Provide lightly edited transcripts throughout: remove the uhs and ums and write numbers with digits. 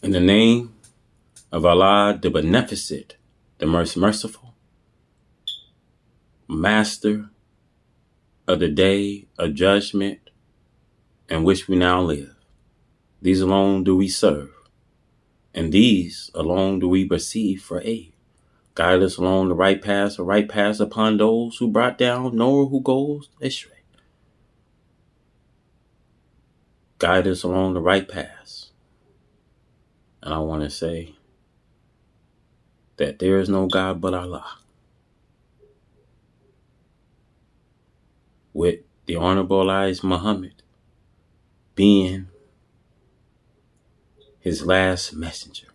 In the name of Allah, the Beneficent, the most merciful, Master of the day of judgment in which we now live. These alone do we serve, and these alone do we receive for aid. Guide us along the right path upon those who brought down, nor who goes astray. Guide us along the right path. And I want to say that there is no God but Allah. With the Honorable Elijah Muhammad being his last messenger.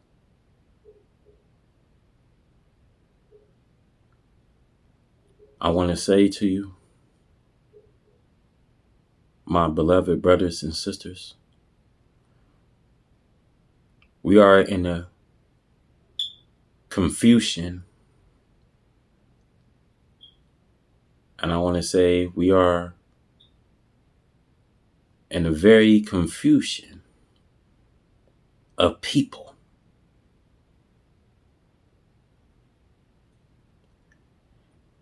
I want to say to you, my beloved brothers and sisters, we are in a confusion, and I want to say we are in a very confusion of people.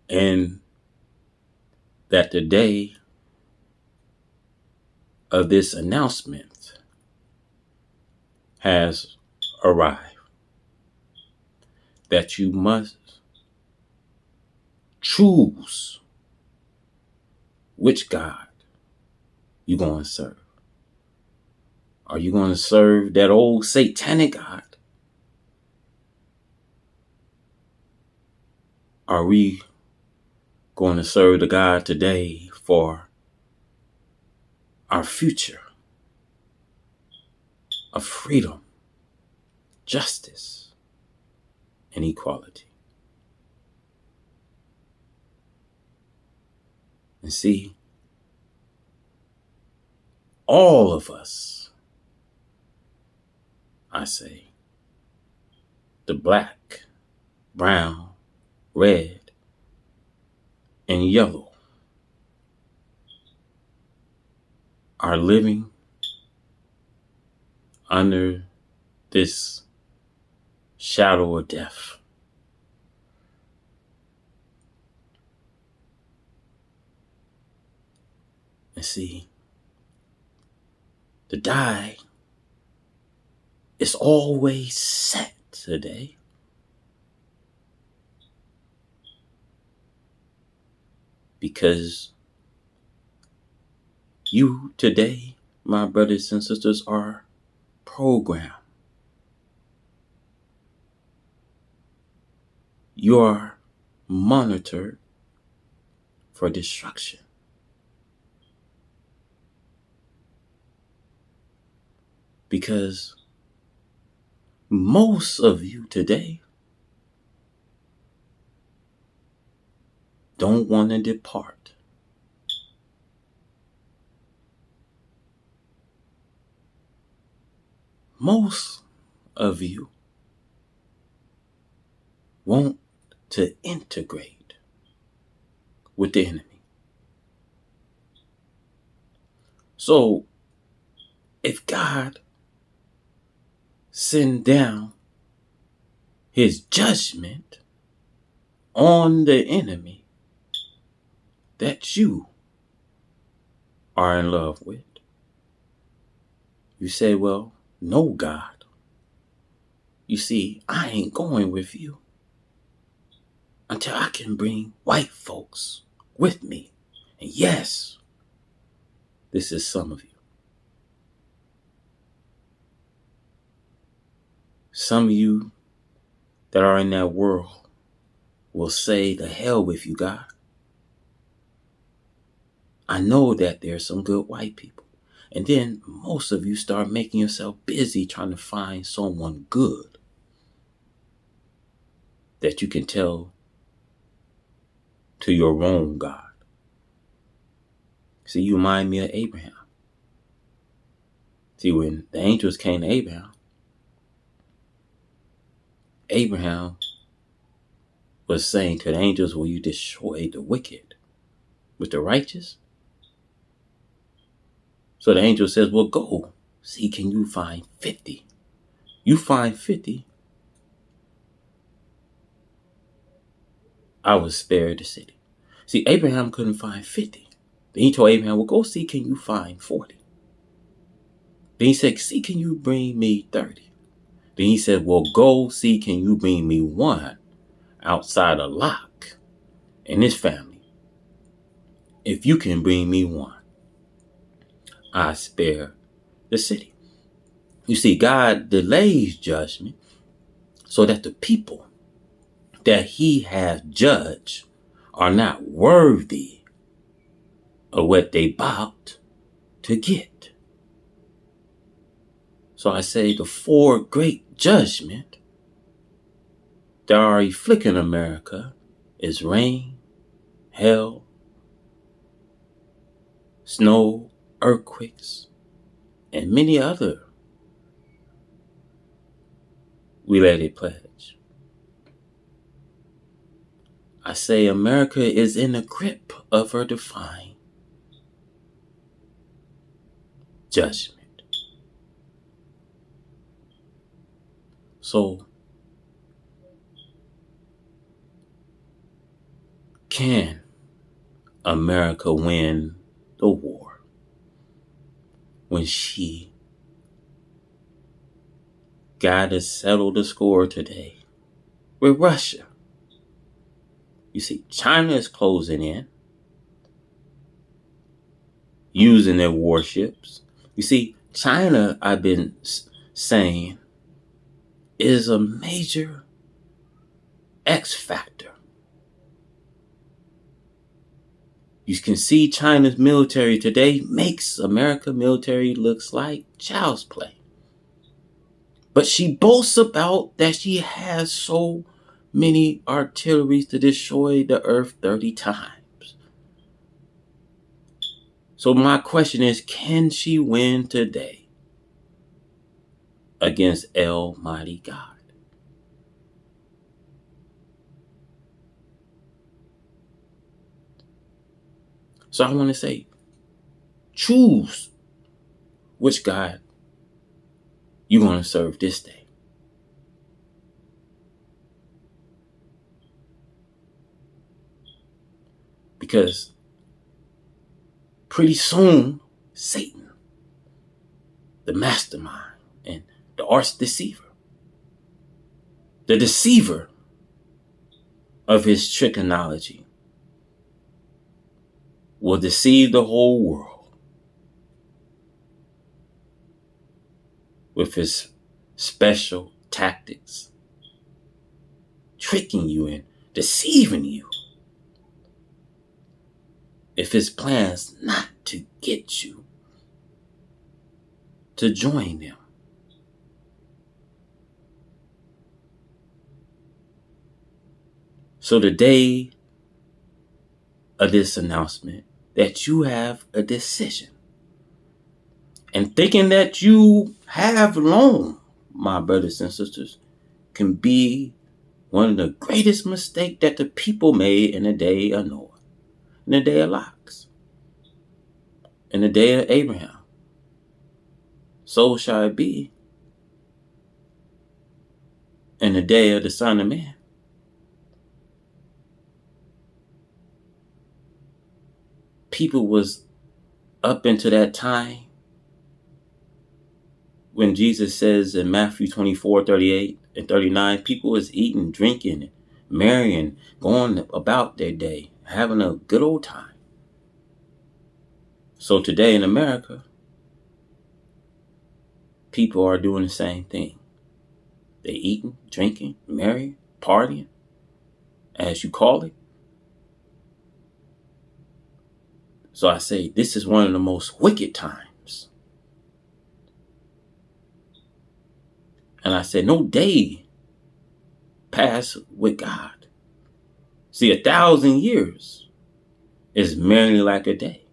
And that the day of this announcement has arrived. That you must choose which God you're going to serve. Are you going to serve that old satanic God? Are we going to serve the God today for our future of freedom, justice, and equality? And see, all of us, I say, the black, brown, red, and yellow, are living under this shadow of death. And see, the die is always set today. Because you today, my brothers and sisters, are programmed. You are monitored for destruction. Because most of you today don't want to depart. Most of you want to integrate with the enemy. So, if God send down his judgment on the enemy that you are in love with, you say, well, no, God. You see, I ain't going with you until I can bring white folks with me. And yes, this is some of you. Some of you that are in that world will say, the hell with you, God. I know that there's some good white people. And then most of you start making yourself busy trying to find someone good that you can tell to your own God. See, you remind me of Abraham. See, when the angels came to Abraham was saying to the angels, will you destroy the wicked with the righteous? So the angel says, well, go. See, can you find 50 You find 50, I will spare the city. See, Abraham couldn't find 50. Then he told Abraham, well, go see, can you find 40? Then he said, see, can you bring me 30? Then he said, well, go see, can you bring me one outside of Lot and his family? If you can bring me one, I spare the city. You see, God delays judgment so that the people that he has judged are not worthy of what they bought to get. So I say the four great judgment that are afflicting America is rain, hail, snow, earthquakes, and many other related pledge. I say America is in the grip of her divine judgment. So, can America win the war when she got to settle the score today with Russia? You see, China is closing in, using their warships. You see, China, I've been saying, is a major X factor. You can see China's military today makes America military looks like child's play. But she boasts about that she has so many artilleries to destroy the earth 30 times. So my question is, can she win today against Almighty God? So I want to say, choose which God you're going to serve this day. Because pretty soon, Satan, the mastermind and the arch deceiver, the deceiver of his trichology, will deceive the whole world with his special tactics, tricking you and deceiving you. If his plans not to get you to join them. So the day of this announcement, that you have a decision. And thinking that you have long, my brothers and sisters, can be one of the greatest mistakes that the people made in the day of Noah, in the day of Lot, in the day of Abraham. So shall it be in the day of the Son of Man. People was up into that time when Jesus says in Matthew 24:38 and 39, people was eating, drinking, marrying, going about their day, having a good old time. So today in America, people are doing the same thing. They eating, drinking, marrying, partying, as you call it. So I say this is one of the most wicked times. And I said, no day pass with God. See, 1,000 years is merely like a day.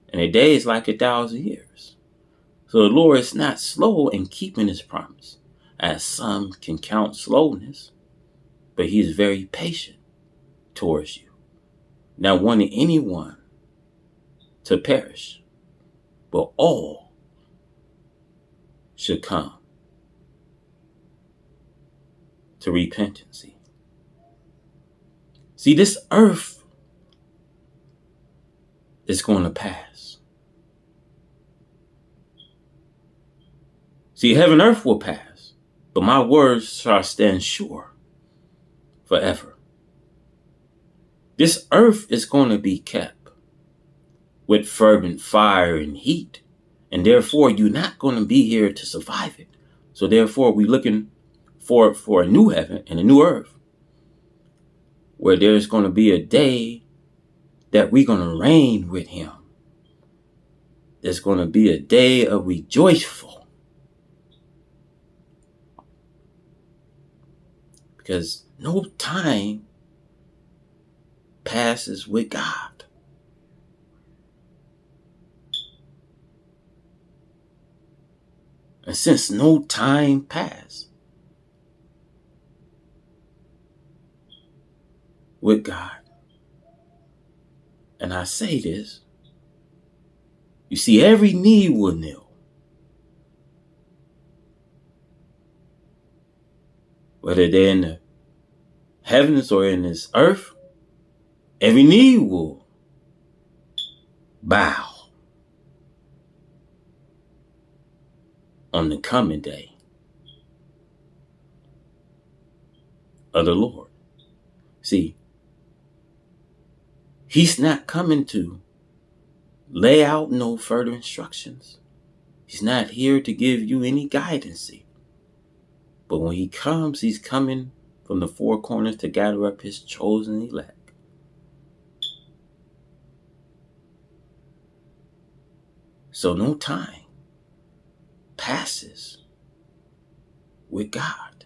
And a day is like 1,000 years. So the Lord is not slow in keeping his promise, as some can count slowness, but he is very patient towards you, not wanting anyone to perish, but all should come to repentancy. See, this earth is going to pass. See, heaven and earth will pass, but my words shall stand sure forever. This earth is going to be kept with fervent fire and heat, and therefore you're not going to be here to survive it. So therefore we're looking for a new heaven and a new earth where there's going to be a day that we're going to reign with him. There's going to be a day of rejoiceful. Because no time passes with God. And since no time passed with God, and I say this, you see, every knee will kneel. Whether they're in the heavens or in this earth, every knee will bow on the coming day of the Lord. See, he's not coming to lay out no further instructions. He's not here to give you any guidance. But when he comes, he's coming from the four corners to gather up his chosen elect. So no time passes with God.